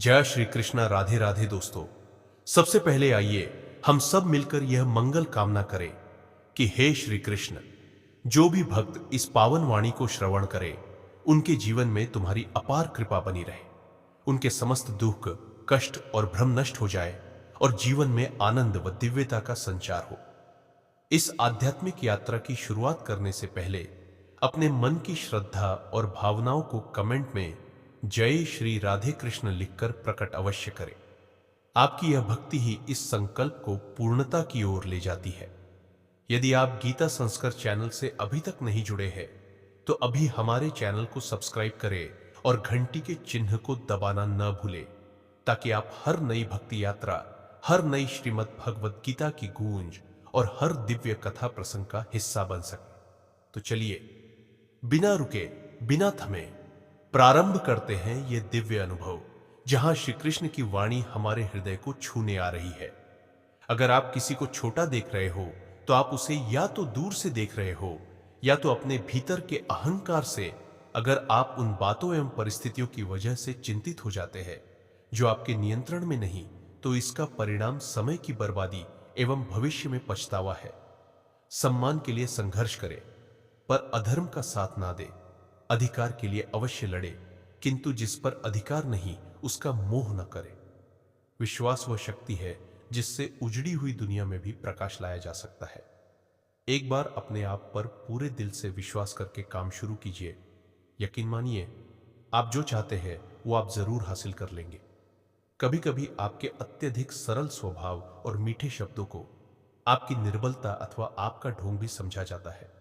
जय श्री कृष्णा। राधे राधे दोस्तों। सबसे पहले आइए हम सब मिलकर यह मंगल कामना करें कि हे श्री कृष्ण, जो भी भक्त इस पावन वाणी को श्रवण करे उनके जीवन में तुम्हारी अपार कृपा बनी रहे, उनके समस्त दुख कष्ट और भ्रम नष्ट हो जाए और जीवन में आनंद व दिव्यता का संचार हो। इस आध्यात्मिक यात्रा की शुरुआत करने से पहले अपने मन की श्रद्धा और भावनाओं को कमेंट में जय श्री राधे कृष्ण लिखकर प्रकट अवश्य करें। आपकी यह भक्ति ही इस संकल्प को पूर्णता की ओर ले जाती है। यदि आप गीता संस्कार चैनल से अभी तक नहीं जुड़े हैं तो अभी हमारे चैनल को सब्सक्राइब करें और घंटी के चिन्ह को दबाना न भूलें, ताकि आप हर नई भक्ति यात्रा, हर नई श्रीमद् भगवद गीता की गूंज और हर दिव्य कथा प्रसंग का हिस्सा बन सके। तो चलिए बिना रुके बिना थमे प्रारंभ करते हैं ये दिव्य अनुभव, जहां श्री कृष्ण की वाणी हमारे हृदय को छूने आ रही है। अगर आप किसी को छोटा देख रहे हो तो आप उसे या तो दूर से देख रहे हो या तो अपने भीतर के अहंकार से। अगर आप उन बातों एवं परिस्थितियों की वजह से चिंतित हो जाते हैं जो आपके नियंत्रण में नहीं, तो इसका परिणाम समय की बर्बादी एवं भविष्य में पछतावा है। सम्मान के लिए संघर्ष करें पर अधर्म का साथ ना दे। अधिकार के लिए अवश्य लड़े, किंतु जिस पर अधिकार नहीं उसका मोह न करे। विश्वास वह शक्ति है जिससे उजड़ी हुई दुनिया में भी प्रकाश लाया जा सकता है। एक बार अपने आप पर पूरे दिल से विश्वास करके काम शुरू कीजिए। यकीन मानिए, आप जो चाहते हैं वो आप जरूर हासिल कर लेंगे। कभी कभी आपके अत्यधिक सरल स्वभाव और मीठे शब्दों को आपकी निर्बलता अथवा आपका ढोंग भी समझा जाता है।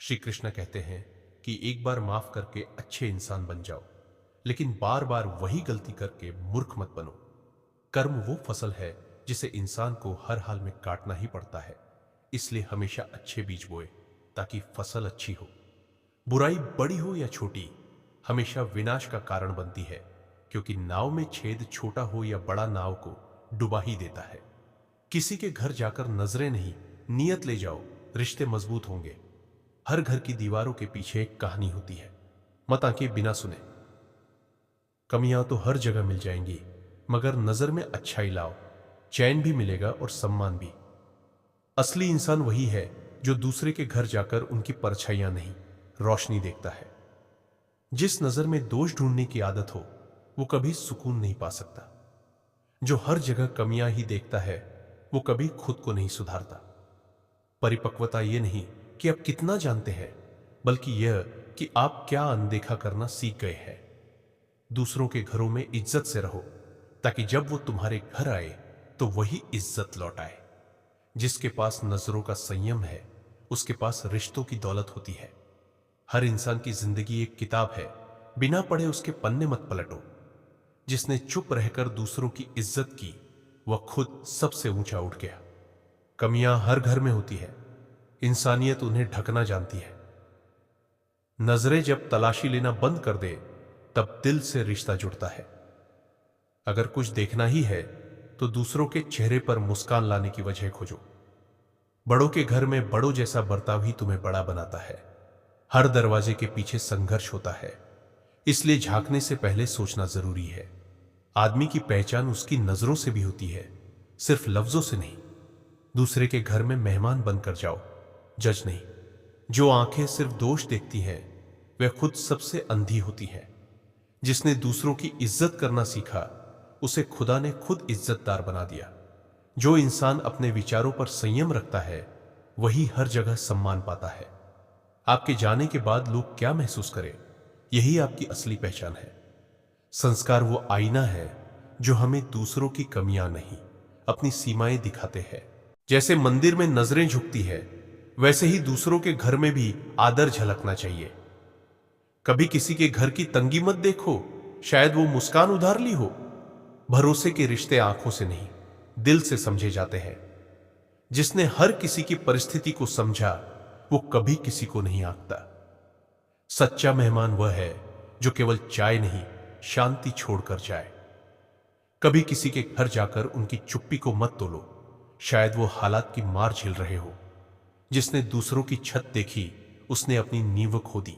श्री कृष्ण कहते हैं कि एक बार माफ करके अच्छे इंसान बन जाओ, लेकिन बार बार वही गलती करके मूर्ख मत बनो। कर्म वो फसल है जिसे इंसान को हर हाल में काटना ही पड़ता है। इसलिए हमेशा अच्छे बीज बोए ताकि फसल अच्छी हो। बुराई बड़ी हो या छोटी हमेशा विनाश का कारण बनती है, क्योंकि नाव में छेद छोटा हो या बड़ा नाव को डुबा ही देता है। किसी के घर जाकर नजरें नहीं, नियत ले जाओ, रिश्ते मजबूत होंगे। हर घर की दीवारों के पीछे एक कहानी होती है। मत आंखें बिना सुने। कमियां तो हर जगह मिल जाएंगी, मगर नजर में अच्छाई लाओ, चैन भी मिलेगा और सम्मान भी। असली इंसान वही है जो दूसरे के घर जाकर उनकी परछाइयां नहीं, रोशनी देखता है। जिस नजर में दोष ढूंढने की आदत हो वो कभी सुकून नहीं पा सकता। जो हर जगह कमियां ही देखता है वो कभी खुद को नहीं सुधारता। परिपक्वता ये नहीं कि आप कितना जानते हैं, बल्कि यह कि आप क्या अनदेखा करना सीख गए हैं। दूसरों के घरों में इज्जत से रहो, ताकि जब वो तुम्हारे घर आए तो वही इज्जत लौटाए। जिसके पास नजरों का संयम है उसके पास रिश्तों की दौलत होती है। हर इंसान की जिंदगी एक किताब है, बिना पढ़े उसके पन्ने मत पलटो। जिसने चुप रहकर दूसरों की इज्जत की वह खुद सबसे ऊंचा उठ गया। कमियां हर घर में होती है, इंसानियत उन्हें ढकना जानती है। नजरें जब तलाशी लेना बंद कर दे तब दिल से रिश्ता जुड़ता है। अगर कुछ देखना ही है तो दूसरों के चेहरे पर मुस्कान लाने की वजह खोजो। बड़ों के घर में बड़ों जैसा बर्ताव ही तुम्हें बड़ा बनाता है। हर दरवाजे के पीछे संघर्ष होता है, इसलिए झांकने से पहले सोचना जरूरी है। आदमी की पहचान उसकी नजरों से भी होती है, सिर्फ लफ्जों से नहीं। दूसरे के घर में मेहमान बनकर जाओ, जज नहीं। जो आंखें सिर्फ दोष देखती हैं वह खुद सबसे अंधी होती हैं। जिसने दूसरों की इज्जत करना सीखा उसे खुदा ने खुद इज्जतदार बना दिया। जो इंसान अपने विचारों पर संयम रखता है वही हर जगह सम्मान पाता है। आपके जाने के बाद लोग क्या महसूस करें, यही आपकी असली पहचान है। संस्कार वो आईना है जो हमें दूसरों की कमियां नहीं, अपनी सीमाएं दिखाते हैं। जैसे मंदिर में नजरें झुकती है, वैसे ही दूसरों के घर में भी आदर झलकना चाहिए। कभी किसी के घर की तंगी मत देखो, शायद वो मुस्कान उधार ली हो। भरोसे के रिश्ते आंखों से नहीं, दिल से समझे जाते हैं। जिसने हर किसी की परिस्थिति को समझा वो कभी किसी को नहीं आंकता। सच्चा मेहमान वह है जो केवल चाय नहीं, शांति छोड़कर जाए। कभी किसी के घर जाकर उनकी चुप्पी को मत तोलो, शायद वो हालात की मार झेल रहे हो। जिसने दूसरों की छत देखी उसने अपनी नींव खो दी।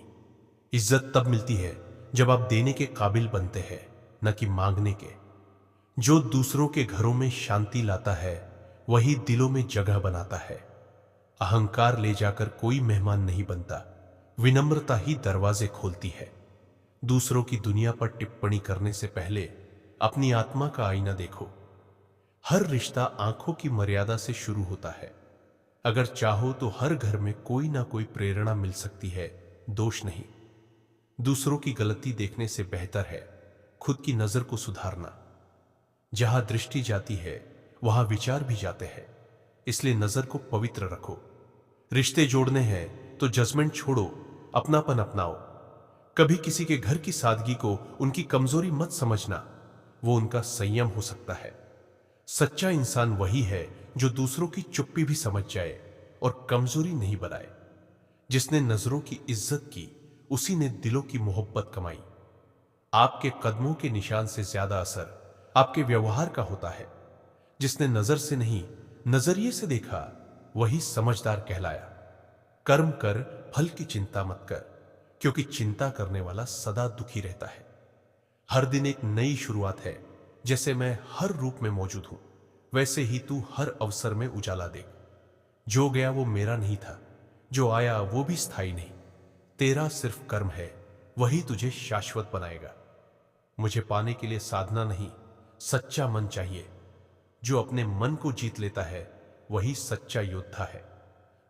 इज्जत तब मिलती है जब आप देने के काबिल बनते हैं, न कि मांगने के। जो दूसरों के घरों में शांति लाता है वही दिलों में जगह बनाता है। अहंकार ले जाकर कोई मेहमान नहीं बनता, विनम्रता ही दरवाजे खोलती है। दूसरों की दुनिया पर टिप्पणी करने से पहले अपनी आत्मा का आईना देखो। हर रिश्ता आंखों की मर्यादा से शुरू होता है। अगर चाहो तो हर घर में कोई ना कोई प्रेरणा मिल सकती है, दोष नहीं। दूसरों की गलती देखने से बेहतर है खुद की नजर को सुधारना। जहां दृष्टि जाती है वहां विचार भी जाते हैं, इसलिए नजर को पवित्र रखो। रिश्ते जोड़ने हैं तो जजमेंट छोड़ो, अपनापन अपनाओ। कभी किसी के घर की सादगी को उनकी कमजोरी मत समझना, वो उनका संयम हो सकता है। सच्चा इंसान वही है जो दूसरों की चुप्पी भी समझ जाए और कमजोरी नहीं बनाए। जिसने नजरों की इज्जत की उसी ने दिलों की मोहब्बत कमाई। आपके कदमों के निशान से ज्यादा असर आपके व्यवहार का होता है। जिसने नजर से नहीं नजरिए से देखा वही समझदार कहलाया। कर्म कर, फल की चिंता मत कर, क्योंकि चिंता करने वाला सदा दुखी रहता है। हर दिन एक नई शुरुआत है। जैसे मैं हर रूप में मौजूद हूं, वैसे ही तू हर अवसर में उजाला देख। जो गया वो मेरा नहीं था, जो आया वो भी स्थायी नहीं। तेरा सिर्फ कर्म है, वही तुझे शाश्वत बनाएगा। मुझे पाने के लिए साधना नहीं, सच्चा मन चाहिए। जो अपने मन को जीत लेता है वही सच्चा योद्धा है।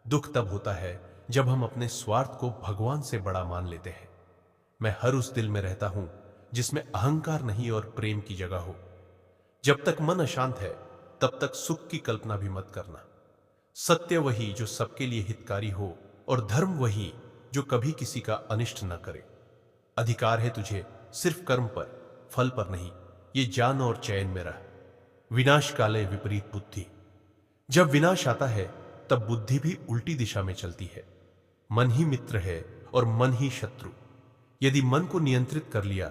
दुख तब होता है जब हम अपने स्वार्थ को भगवान से बड़ा मान लेते हैं। मैं हर उस दिल में रहता हूं जिसमें अहंकार नहीं और प्रेम की जगह हो। जब तक मन अशांत है तब तक सुख की कल्पना भी मत करना। सत्य वही जो सबके लिए हितकारी हो और धर्म वही जो कभी किसी का अनिष्ट न करे। अधिकार है तुझे सिर्फ कर्म पर, फल पर नहीं। ये जान और चैन में रह। विनाश काले विपरीत बुद्धि। जब विनाश आता है तब बुद्धि भी उल्टी दिशा में चलती है। मन ही मित्र है और मन ही शत्रु। यदि मन को नियंत्रित कर लिया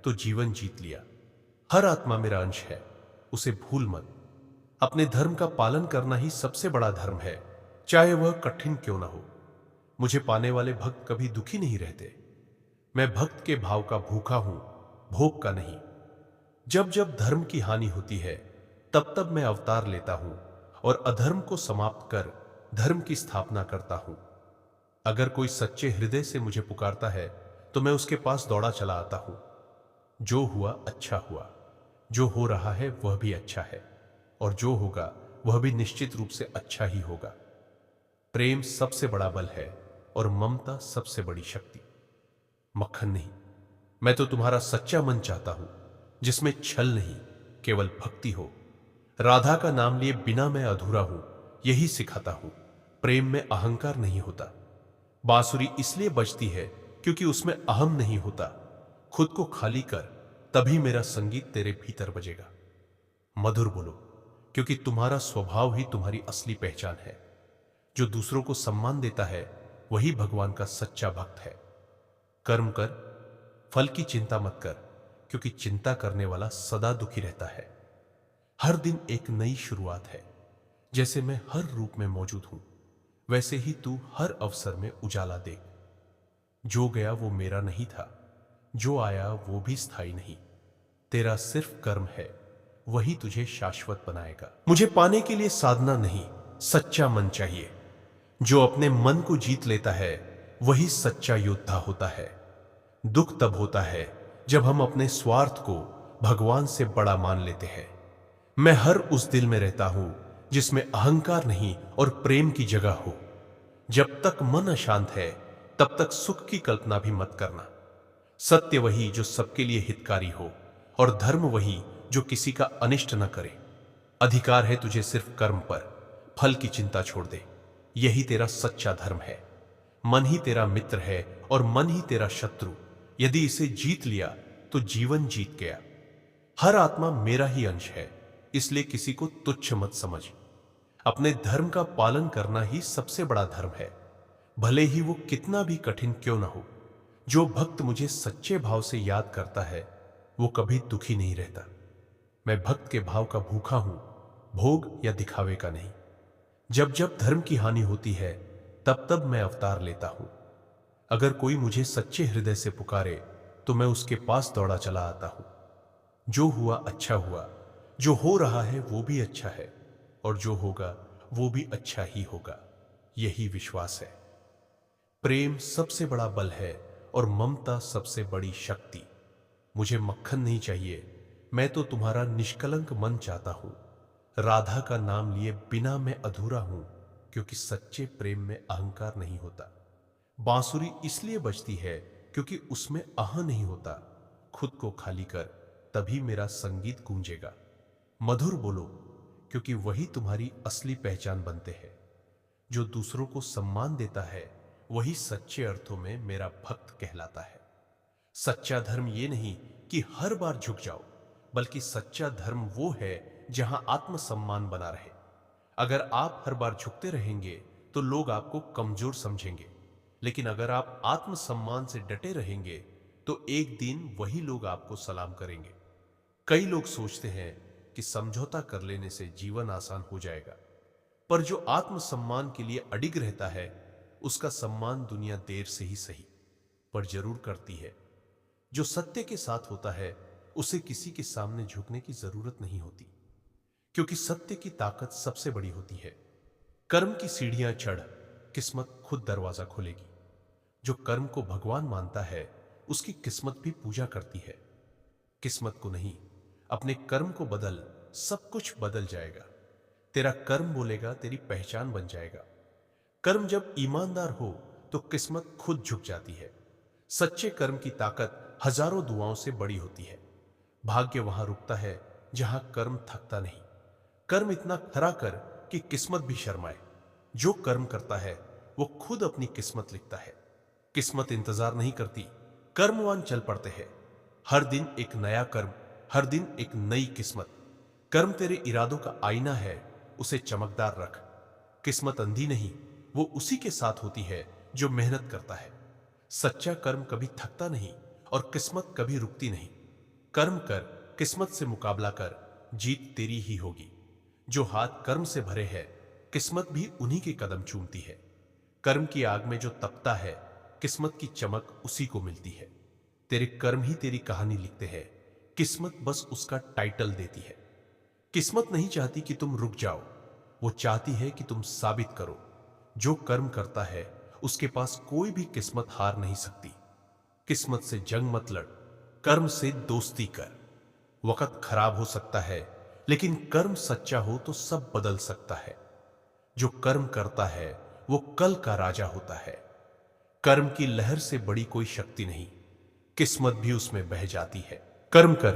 तो जीवन जीत लिया। हर आत्मा मेरा अंश है, उसे भूल मत। अपने धर्म का पालन करना ही सबसे बड़ा धर्म है, चाहे वह कठिन क्यों ना हो। मुझे पाने वाले भक्त कभी दुखी नहीं रहते। मैं भक्त के भाव का भूखा हूं, भोग का नहीं। जब जब धर्म की हानि होती है तब तब मैं अवतार लेता हूं और अधर्म को समाप्त कर धर्म की स्थापना करता हूं। अगर कोई सच्चे हृदय से मुझे पुकारता है तो मैं उसके पास दौड़ा चला आता हूं। जो हुआ अच्छा हुआ, जो हो रहा है वह भी अच्छा है, और जो होगा वह भी निश्चित रूप से अच्छा ही होगा। प्रेम सबसे बड़ा बल है और ममता सबसे बड़ी शक्ति। मक्खन नहीं, मैं तो तुम्हारा सच्चा मन चाहता हूं जिसमें छल नहीं, केवल भक्ति हो। राधा का नाम लिए बिना मैं अधूरा हूं, यही सिखाता हूं। प्रेम में अहंकार नहीं होता। बांसुरी इसलिए बजती है क्योंकि उसमें अहम नहीं होता। खुद को खाली कर, तभी मेरा संगीत तेरे भीतर बजेगा। मधुर बोलो, क्योंकि तुम्हारा स्वभाव ही तुम्हारी असली पहचान है। जो दूसरों को सम्मान देता है वही भगवान का सच्चा भक्त है। कर्म कर, फल की चिंता मत कर, क्योंकि चिंता करने वाला सदा दुखी रहता है। हर दिन एक नई शुरुआत है। जैसे मैं हर रूप में मौजूद हूं, वैसे ही तू हर अवसर में उजाला देख। जो गया वो मेरा नहीं था, जो आया वो भी स्थायी नहीं। तेरा सिर्फ कर्म है, वही तुझे शाश्वत बनाएगा। मुझे पाने के लिए साधना नहीं, सच्चा मन चाहिए। जो अपने मन को जीत लेता है वही सच्चा योद्धा होता है। दुख तब होता है जब हम अपने स्वार्थ को भगवान से बड़ा मान लेते हैं। मैं हर उस दिल में रहता हूं जिसमें अहंकार नहीं और प्रेम की जगह हो। जब तक मन अशांत है तब तक सुख की कल्पना भी मत करना। सत्य वही जो सबके लिए हितकारी हो और धर्म वही जो किसी का अनिष्ट न करे। अधिकार है तुझे सिर्फ कर्म पर, फल की चिंता छोड़ दे। यही तेरा सच्चा धर्म है। मन ही तेरा मित्र है और मन ही तेरा शत्रु। यदि इसे जीत लिया तो जीवन जीत गया। हर आत्मा मेरा ही अंश है, इसलिए किसी को तुच्छ मत समझ। अपने धर्म का पालन करना ही सबसे बड़ा धर्म है, भले ही वो कितना भी कठिन क्यों ना हो। जो भक्त मुझे सच्चे भाव से याद करता है वो कभी दुखी नहीं रहता। मैं भक्त के भाव का भूखा हूं, भोग या दिखावे का नहीं। जब जब धर्म की हानि होती है तब तब मैं अवतार लेता हूं। अगर कोई मुझे सच्चे हृदय से पुकारे तो मैं उसके पास दौड़ा चला आता हूं। जो हुआ अच्छा हुआ, जो हो रहा है वो भी अच्छा है और जो होगा वो भी अच्छा ही होगा, यही विश्वास है। प्रेम सबसे बड़ा बल है और ममता सबसे बड़ी शक्ति। मुझे मक्खन नहीं चाहिए, मैं तो तुम्हारा निष्कलंक मन चाहता हूं। राधा का नाम लिए बिना मैं अधूरा हूं, क्योंकि सच्चे प्रेम में अहंकार नहीं होता। बांसुरी इसलिए बजती है क्योंकि उसमें अह नहीं होता। खुद को खाली कर, तभी मेरा संगीत गूंजेगा। मधुर बोलो, क्योंकि वही तुम्हारी असली पहचान बनते हैं। जो दूसरों को सम्मान देता है वही सच्चे अर्थों में मेरा भक्त कहलाता है। सच्चा धर्म ये नहीं कि हर बार झुक जाओ, बल्कि सच्चा धर्म वो है जहां आत्मसम्मान बना रहे। अगर आप हर बार झुकते रहेंगे तो लोग आपको कमजोर समझेंगे, लेकिन अगर आप आत्मसम्मान से डटे रहेंगे तो एक दिन वही लोग आपको सलाम करेंगे। कई लोग सोचते हैं कि समझौता कर लेने से जीवन आसान हो जाएगा, पर जो आत्मसम्मान के लिए अडिग रहता है उसका सम्मान दुनिया देर से ही सही पर जरूर करती है। जो सत्य के साथ होता है उसे किसी के सामने झुकने की जरूरत नहीं होती, क्योंकि सत्य की ताकत सबसे बड़ी होती है। कर्म की सीढ़ियां चढ़, किस्मत खुद दरवाजा खोलेगी। जो कर्म को भगवान मानता है उसकी किस्मत भी पूजा करती है। किस्मत को नहीं, अपने कर्म को बदल, सब कुछ बदल जाएगा। तेरा कर्म बोलेगा, तेरी पहचान बन जाएगा। कर्म जब ईमानदार हो तो किस्मत खुद झुक जाती है। सच्चे कर्म की ताकत हजारों दुआओं से बड़ी होती है। भाग्य वहां रुकता है जहां कर्म थकता नहीं। कर्म इतना खरा कर कि किस्मत भी शर्माए। जो कर्म करता है वो खुद अपनी किस्मत लिखता है। किस्मत इंतजार नहीं करती, कर्मवान चल पड़ते हैं। हर दिन एक नया कर्म, हर दिन एक नई किस्मत। कर्म तेरे इरादों का आईना है, उसे चमकदार रख। किस्मत अंधी नहीं, वो उसी के साथ होती है जो मेहनत करता है। सच्चा कर्म कभी थकता नहीं और किस्मत कभी रुकती नहीं। कर्म कर, किस्मत से मुकाबला कर, जीत तेरी ही होगी। जो हाथ कर्म से भरे हैं, किस्मत भी उन्हीं के कदम चूमती है। कर्म की आग में जो तपता है, किस्मत की चमक उसी को मिलती है। तेरे कर्म ही तेरी कहानी लिखते हैं, किस्मत बस उसका टाइटल देती है। किस्मत नहीं चाहती कि तुम रुक जाओ, वो चाहती है कि तुम साबित करो। जो कर्म करता है उसके पास कोई भी किस्मत हार नहीं सकती। किस्मत से जंग मत लड़, कर्म से दोस्ती कर। वक्त खराब हो सकता है, लेकिन कर्म सच्चा हो तो सब बदल सकता है। जो कर्म करता है वो कल का राजा होता है। कर्म की लहर से बड़ी कोई शक्ति नहीं, किस्मत भी उसमें बह जाती है। कर्म कर,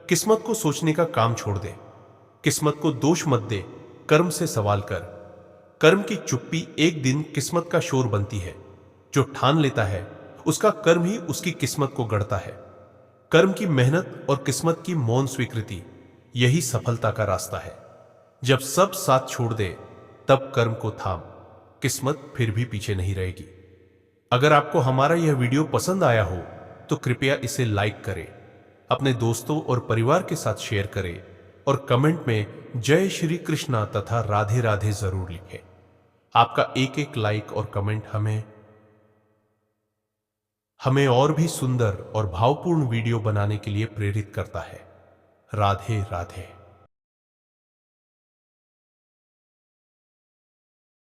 किस्मत को सोचने का काम छोड़ दे। किस्मत को दोष मत दे, कर्म से सवाल कर। कर्म की चुप्पी एक दिन किस्मत का शोर बनती है। जो ठान लेता है उसका कर्म ही उसकी किस्मत को गढ़ता है। कर्म की मेहनत और किस्मत की मौन स्वीकृति, यही सफलता का रास्ता है। जब सब साथ छोड़ दे तब कर्म को थाम, किस्मत फिर भी पीछे नहीं रहेगी। अगर आपको हमारा यह वीडियो पसंद आया हो तो कृपया इसे लाइक करें, अपने दोस्तों और परिवार के साथ शेयर करें और कमेंट में जय श्री कृष्णा तथा राधे राधे जरूर लिखें। आपका एक एक लाइक और कमेंट हमें और भी सुंदर और भावपूर्ण वीडियो बनाने के लिए प्रेरित करता है। राधे राधे।